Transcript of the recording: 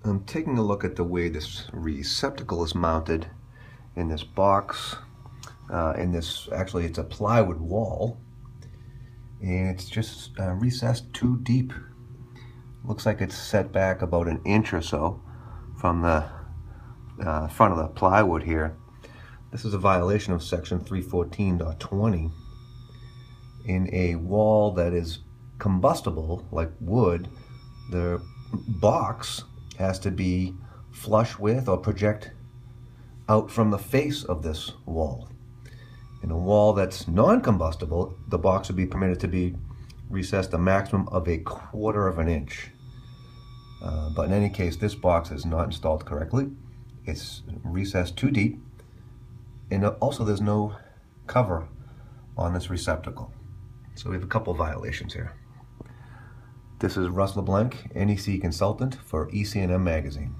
I'm taking a look at the way this receptacle is mounted in this box. Actually it's a plywood wall, and it's just recessed too deep. Looks like it's set back about an inch or so from the front of the plywood here. This is a violation of section 314.20. In a wall that is combustible, like wood, the box has to be flush with or project out from the face of this wall. In a wall that's non-combustible, the box would be permitted to be recessed a maximum of 1/4 of an inch. But in any case, this box is not installed correctly. It's recessed too deep, and also there's no cover on this receptacle. So we have a couple violations here. This is Russ LeBlanc, NEC consultant for EC&M magazine.